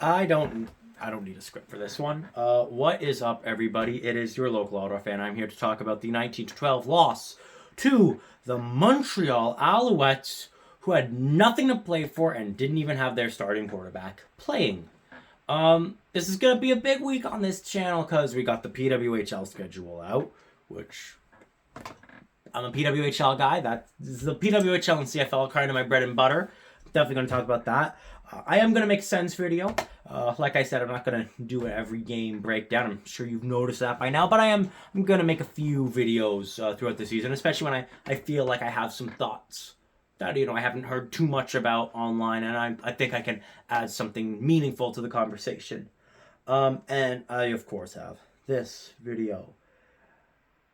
I don't need a script for this one. What is up, everybody? It is your local Ottawa fan. I'm here to talk about the 19-12 loss to the Montreal Alouettes, who had nothing to play for and didn't even have their starting quarterback playing. This is gonna be a big week on this channel because we got the PWHL schedule out, which I'm a PWHL guy. That's the PWHL and CFL kind of my bread and butter. Definitely going to talk about that. I am going to make a Sens video. Like I said, I'm not going to do an every game breakdown. I'm sure you've noticed that by now. But I'm going to make a few videos throughout the season, especially when I feel like I have some thoughts that, I haven't heard too much about online. And I think I can add something meaningful to the conversation. And I, of course, have this video.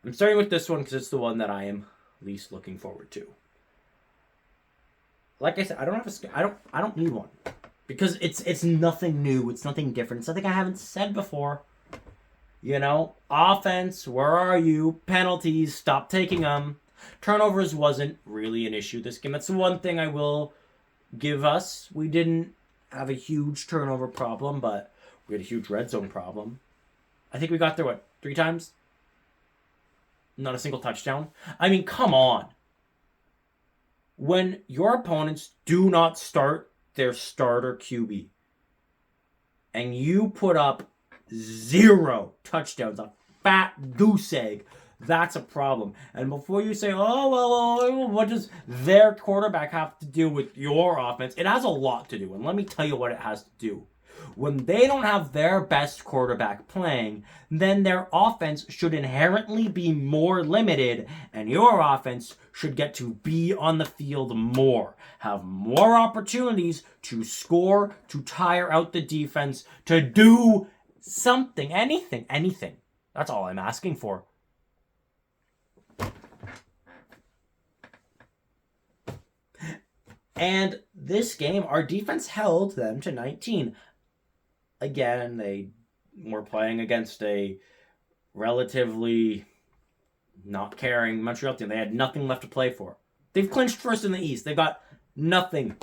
I'm starting with this one because it's the one that I am least looking forward to. Like I said, I don't need one because it's nothing new. It's nothing different. It's something I haven't said before. Offense, where are you? Penalties, stop taking them. Turnovers wasn't really an issue this game. That's the one thing I will give us. We didn't have a huge turnover problem, but we had a huge red zone problem. I think we got there, 3 times? Not a single touchdown. I mean, come on. When your opponents do not start their starter QB and you put up 0 touchdowns, a fat goose egg, that's a problem. And before you say, oh, well, what does their quarterback have to do with your offense? It has a lot to do. And let me tell you what it has to do. When they don't have their best quarterback playing, then their offense should inherently be more limited, and your offense should get to be on the field more, have more opportunities to score, to tire out the defense, to do something, anything. That's all I'm asking for. And this game, our defense held them to 19. Again, they were playing against a relatively not caring Montreal team. They had nothing left to play for. They've clinched first in the East. They've got nothing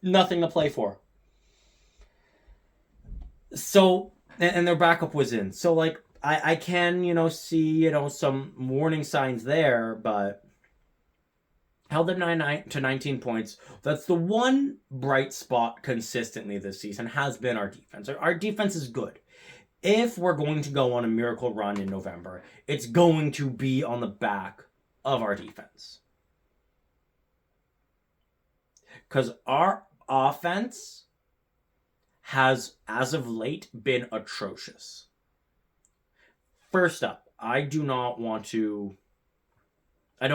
to play for. So, and their backup was in. So, I can, see, some warning signs there, but held them 9 to 19 points. That's the one bright spot consistently this season has been our defense. Our defense is good. If we're going to go on a miracle run in November, it's going to be on the back of our defense. Because our offense has, as of late, been atrocious. First up, I don't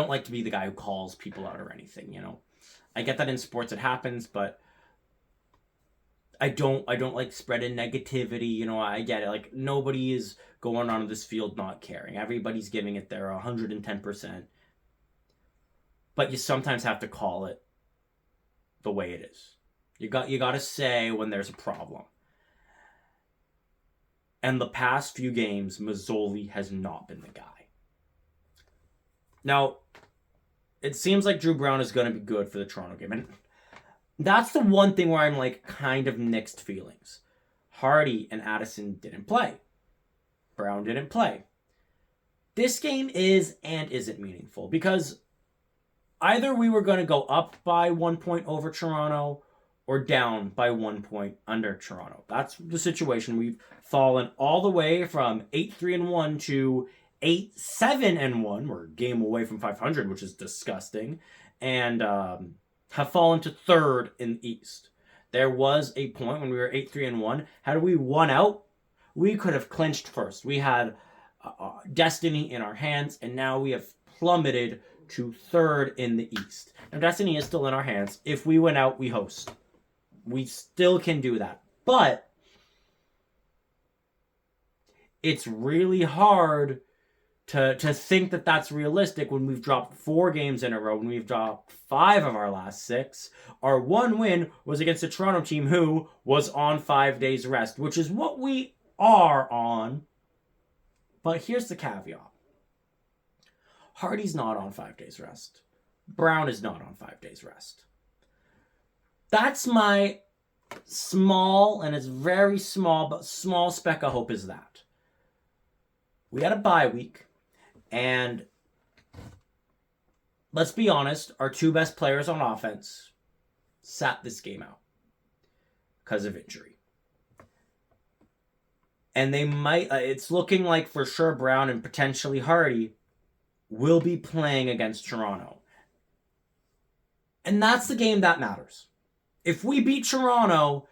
like to be the guy who calls people out or anything, I get that in sports it happens, but I don't like spreading negativity, I get it. Nobody is going on this field not caring. Everybody's giving it their 110%. But you sometimes have to call it the way it is. You got to say when there's a problem. And the past few games, Mazzoli has not been the guy. Now, it seems like Drew Brown is going to be good for the Toronto game. And that's the one thing where I'm kind of mixed feelings. Hardy and Addison didn't play. Brown didn't play. This game is and isn't meaningful because either we were going to go up by 1 point over Toronto or down by 1 point under Toronto. That's the situation. We've fallen all the way from 8-3-1 to 8-7-1. We're a game away from 500, which is disgusting, and have fallen to 3rd in the East. There was a point when we were 8-3-1. Had we won out, we could have clinched first. We had destiny in our hands, and now we have plummeted to 3rd in the East. Now, destiny is still in our hands. If we win out, we host. We still can do that, but it's really hard to think that that's realistic when we've dropped 4 games in a row, when we've dropped 5 of our last 6. Our one win was against a Toronto team who was on 5 days rest, which is what we are on. But here's the caveat. Hardy's not on 5 days rest. Brown is not on 5 days rest. That's my small, and it's very small, but small speck of hope is that we had a bye week, and let's be honest, our two best players on offense sat this game out because of injury. And they might, it's looking like for sure Brown and potentially Hardy will be playing against Toronto. And that's the game that matters. If we beat Toronto,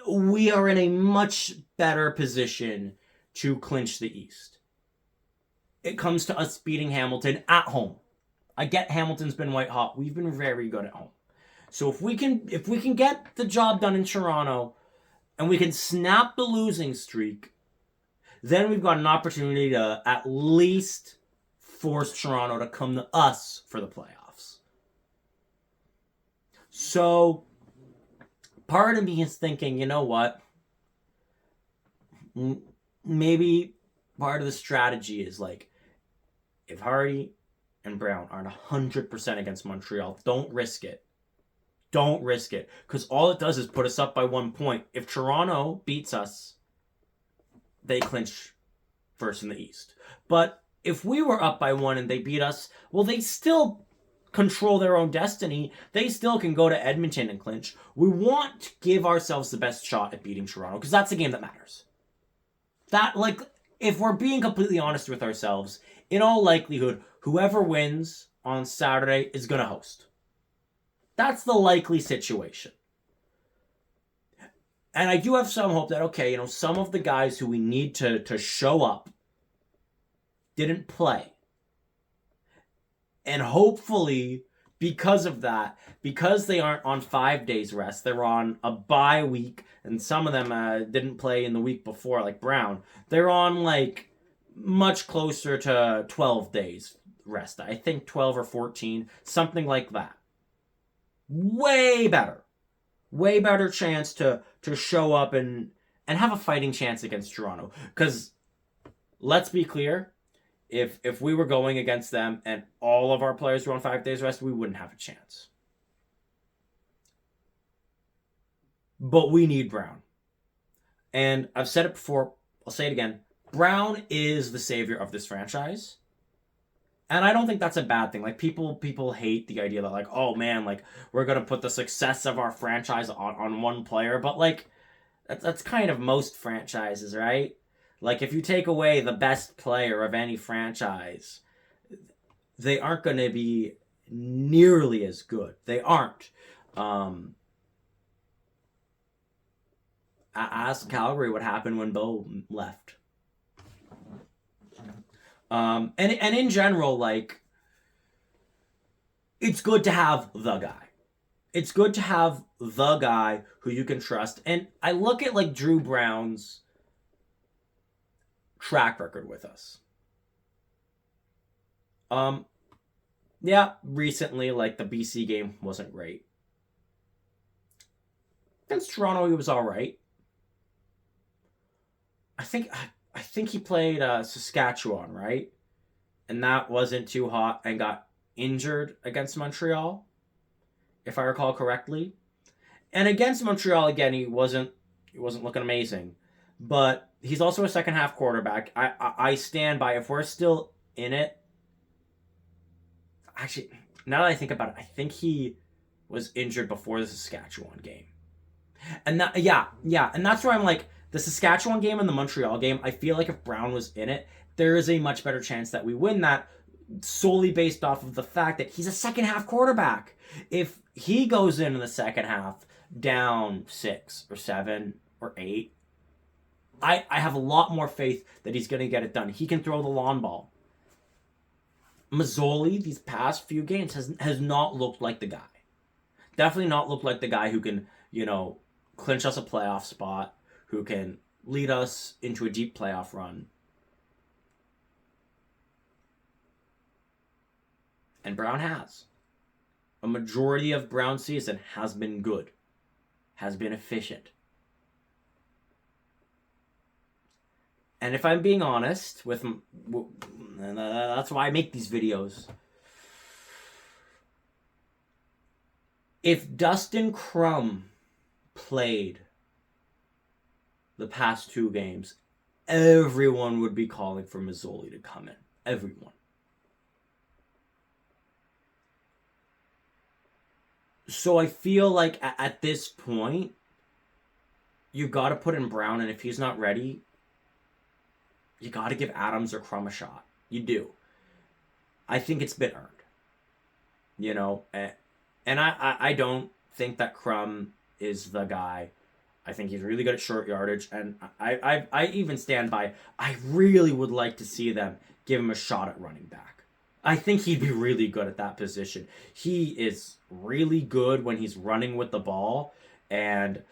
we are in a much better position to clinch the East. It comes to us beating Hamilton at home. I get Hamilton's been white hot. We've been very good at home. So if we can get the job done in Toronto and we can snap the losing streak, then we've got an opportunity to at least force Toronto to come to us for the playoffs. So part of me is thinking, you know what? Maybe part of the strategy is like, if Hardy and Brown aren't 100% against Montreal, don't risk it. Don't risk it. Because all it does is put us up by 1 point. If Toronto beats us, they clinch first in the East. But if we were up by 1 and they beat us, well, they still control their own destiny. They still can go to Edmonton and clinch. We want to give ourselves the best shot at beating Toronto, because that's the game that matters. That, like, if we're being completely honest with ourselves, in all likelihood, whoever wins on Saturday is going to host. That's the likely situation. And I do have some hope that, okay, some of the guys who we need to show up didn't play. And hopefully, because of that, because they aren't on 5 days rest, they're on a bye week, and some of them didn't play in the week before, like Brown. They're on, like, much closer to 12 days rest. I think 12 or 14, something like that. Way better chance to show up and have a fighting chance against Toronto. Because let's be clear, if we were going against them and all of our players were on 5 days rest, we wouldn't have a chance. But we need Brown. And I've said it before, I'll say it again. Brown is the savior of this franchise. And I don't think that's a bad thing. Like, people hate the idea that, like, oh man, like, we're gonna put the success of our franchise on one player. But, like, that's kind of most franchises, right? Like, if you take away the best player of any franchise, they aren't gonna be nearly as good. They aren't. Ask Calgary what happened when Bo left. And in general, like, it's good to have the guy. It's good to have the guy who you can trust. And I look at, like, Drew Brown's track record with us. Yeah, recently, like, the BC game wasn't great. Against Toronto, he was all right. I think he played Saskatchewan, right? And that wasn't too hot and got injured against Montreal, if I recall correctly. And against Montreal, again, he wasn't looking amazing. But he's also a second half quarterback. I stand by, if we're still in it. Actually, now that I think about it, I think he was injured before the Saskatchewan game. And that, yeah. And that's where I'm like, the Saskatchewan game and the Montreal game, I feel like if Brown was in it, there is a much better chance that we win that, solely based off of the fact that he's a second half quarterback. If he goes in the second half down 6 or 7 or 8, I have a lot more faith that he's going to get it done. He can throw the lawn ball. Mazzoli, these past few games, has not looked like the guy. Definitely not looked like the guy who can, clinch us a playoff spot, who can lead us into a deep playoff run. And Brown has. A majority of Brown's season has been good. Has been efficient. And if I'm being honest with... that's why I make these videos. If Dustin Crum played the past 2 games, everyone would be calling for Mazzoli to come in. Everyone. So I feel like at this point, you got to put in Brown, and if he's not ready, you got to give Adams or Crum a shot. You do. I think it's been earned. You know, and I don't think that Crum is the guy. I think he's really good at short yardage, and I even stand by, I really would like to see them give him a shot at running back. I think he'd be really good at that position. He is really good when he's running with the ball, and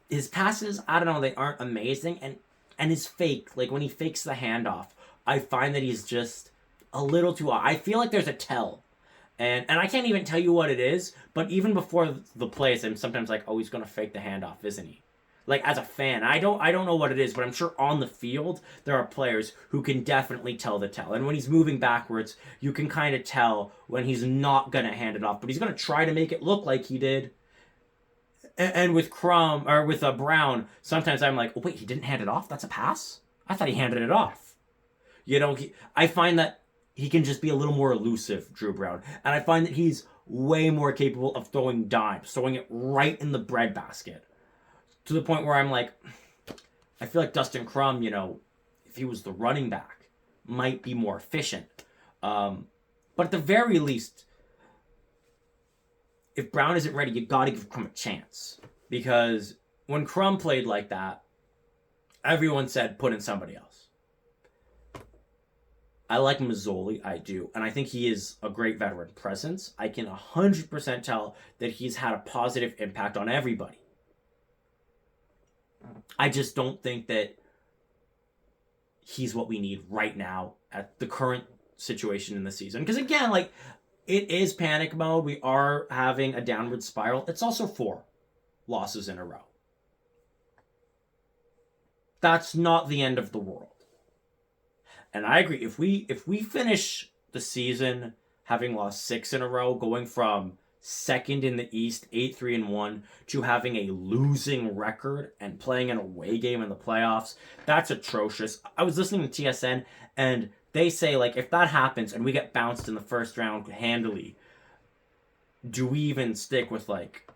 his passes, I don't know, they aren't amazing, and his fake, like when he fakes the handoff, I find that he's just a little too, I feel like there's a tell. And I can't even tell you what it is, but even before the plays, I'm sometimes like, oh, he's going to fake the handoff, isn't he? Like, as a fan, I don't know what it is, but I'm sure on the field, there are players who can definitely tell the tell. And when he's moving backwards, you can kind of tell when he's not going to hand it off, but he's going to try to make it look like he did. And with Crum, or with Brown, sometimes I'm like, oh, wait, he didn't hand it off? That's a pass? I thought he handed it off. You know, I find that he can just be a little more elusive, Drew Brown. And I find that he's way more capable of throwing dimes, throwing it right in the breadbasket. To the point where I'm like, I feel like Dustin Crum, you know, if he was the running back, might be more efficient. But at the very least, if Brown isn't ready, you gotta give Crum a chance. Because when Crum played like that, everyone said put in somebody else. I like Mazzoli, I do. And I think he is a great veteran presence. I can 100% tell that he's had a positive impact on everybody. I just don't think that he's what we need right now at the current situation in the season. Because again, like, it is panic mode. We are having a downward spiral. It's also 4 losses in a row. That's not the end of the world. And I agree. If we finish the season having lost 6 in a row, going from second in the East, 8-3-1, to having a losing record and playing an away game in the playoffs, that's atrocious. I was listening to TSN, and they say, like, if that happens and we get bounced in the first round handily, do we even stick with, like,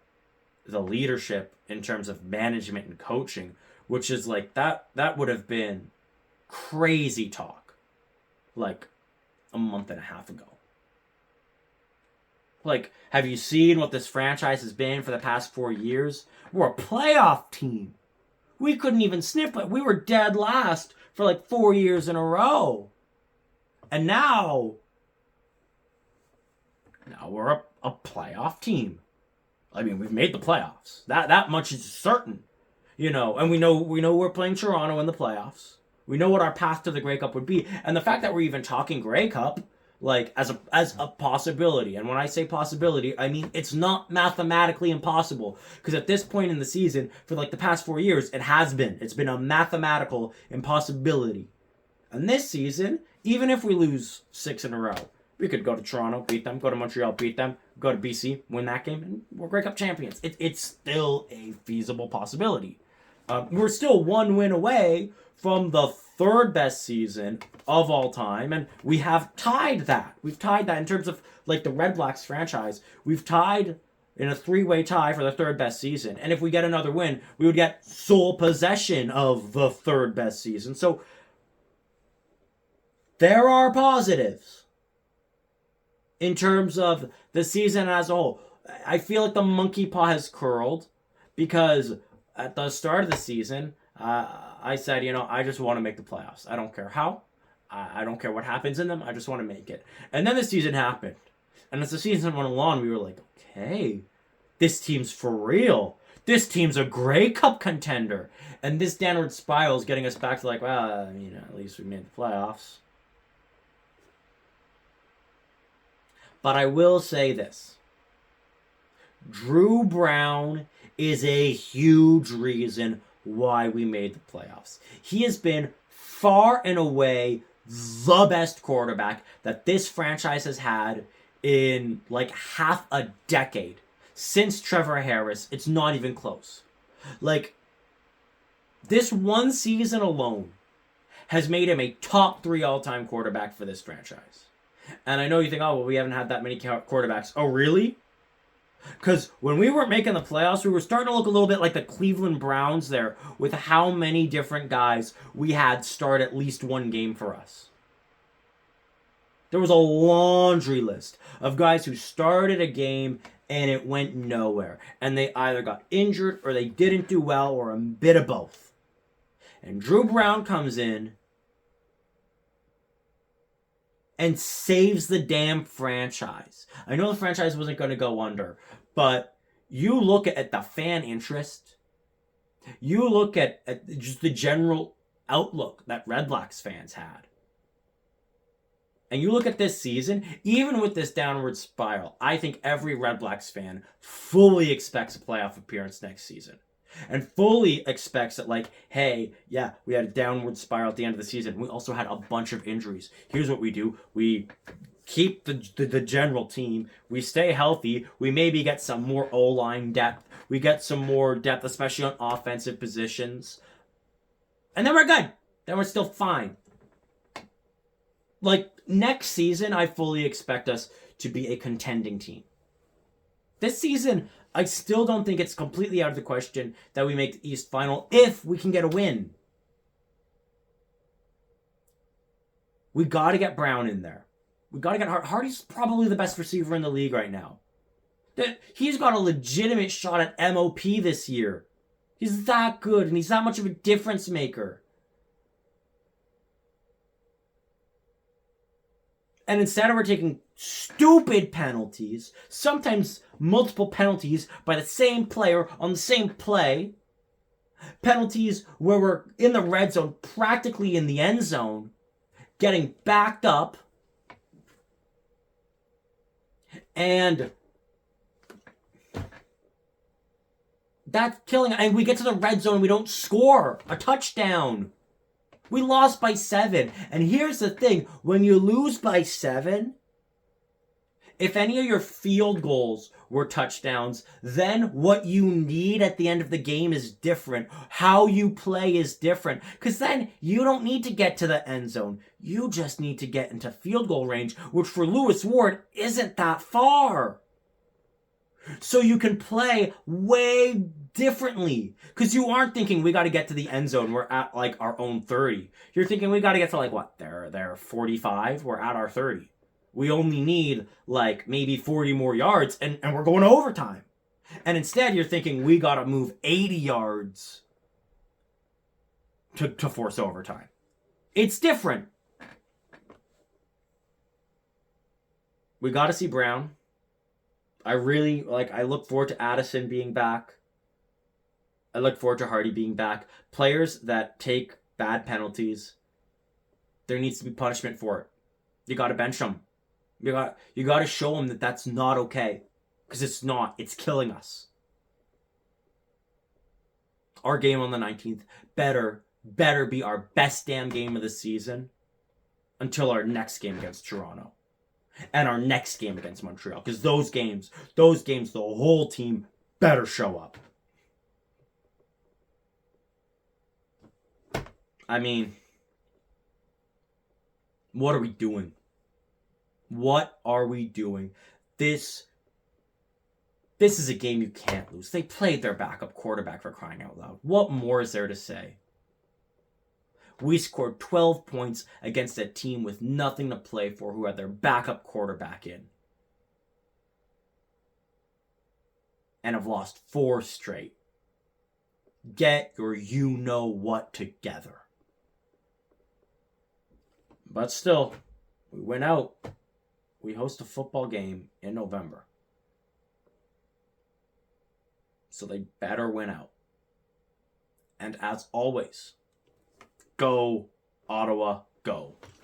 the leadership in terms of management and coaching? Which is, like, that would have been crazy talk, like, a month and a half ago. Like, have you seen what this franchise has been for the past 4 years? We're a playoff team. We couldn't even sniff it. We were dead last for like 4 years in a row. And now we're a playoff team. I mean, we've made the playoffs. That much is certain. You know, and we know we're playing Toronto in the playoffs. We know what our path to the Grey Cup would be. And the fact that we're even talking Grey Cup, like, as a possibility. And when I say possibility, I mean it's not mathematically impossible. Because at this point in the season, for like the past 4 years, it has been. It's been a mathematical impossibility. And this season, even if we lose 6 in a row, we could go to Toronto, beat them, go to Montreal, beat them, go to BC, win that game, and we're Grey Cup champions. It's still a feasible possibility. We're still 1 win away from the 3rd best season of all time, and we have tied that. We've tied that in terms of, like, the Red Blacks franchise. We've tied in a 3-way tie for the 3rd best season. And if we get another win, we would get sole possession of the 3rd best season. So there are positives in terms of the season as a whole. I feel like the monkey paw has curled because at the start of the season, I said, you know, I just want to make the playoffs. I don't care how. I don't care what happens in them. I just want to make it. And then the season happened. And as the season went along, we were like, okay, this team's for real. This team's a Grey Cup contender. And this downward spiral is getting us back to like, well, I mean, at least we made the playoffs. But I will say this. Drew Brown is a huge reason why we made the playoffs. He has been far and away the best quarterback that this franchise has had in like half a decade. Since Trevor Harris, it's not even close. Like, this one season alone has made him a top 3 all-time quarterback for this franchise. And I know you think, oh, well, we haven't had that many quarterbacks. Oh, really? Because when we weren't making the playoffs, we were starting to look a little bit like the Cleveland Browns there with how many different guys we had start at least one game for us. There was a laundry list of guys who started a game and it went nowhere. And they either got injured or they didn't do well or a bit of both. And Drew Brown comes in and saves the damn franchise. I know the franchise wasn't going to go under, but you look at the fan interest, you look at just the general outlook that Red Blacks fans had, and you look at this season, even with this downward spiral, I think every Red Blacks fan fully expects a playoff appearance next season. And fully expects that, like, hey, yeah, we had a downward spiral at the end of the season. We also had a bunch of injuries. Here's what we do. We keep the general team. We stay healthy. We maybe get some more O-line depth. We get some more depth, especially on offensive positions. And then we're good. Then we're still fine. Like, next season, I fully expect us to be a contending team. This season, I still don't think it's completely out of the question that we make the East Final if we can get a win. We got to get Brown in there. We got to get Hardy's probably the best receiver in the league right now. He's got a legitimate shot at MOP this year. He's that good, and he's that much of a difference maker. And instead we're taking stupid penalties, sometimes multiple penalties by the same player on the same play. Penalties where we're in the red zone, practically in the end zone, getting backed up. And that's killing. And we get to the red zone and we don't score a touchdown. We lost by 7. And here's the thing. When you lose by 7, if any of your field goals were touchdowns, then what you need at the end of the game is different. How you play is different. Because then you don't need to get to the end zone. You just need to get into field goal range, which for Lewis Ward isn't that far. So you can play way differently. Because you aren't thinking we got to get to the end zone. We're at like our own 30. You're thinking we got to get to like what? They're 45. We're at our 30. We only need like maybe 40 more yards and we're going to overtime. And instead you're thinking we got to move 80 yards to force overtime. It's different. We got to see Brown. I look forward to Addison being back. I look forward to Hardy being back. Players that take bad penalties, there needs to be punishment for it. You got to bench them. You got to show them that that's not okay. Because it's not. It's killing us. Our game on the 19th better be our best damn game of the season until our next game against Toronto. And our next game against Montreal. Because those games, the whole team better show up. I mean, what are we doing? What are we doing? This is a game you can't lose. They played their backup quarterback, for crying out loud. What more is there to say? We scored 12 points against a team with nothing to play for who had their backup quarterback in. And have lost 4 straight. Get your you-know-what together. But still, we went out. We host a football game in November. So they better win out. And as always, go, Ottawa, go.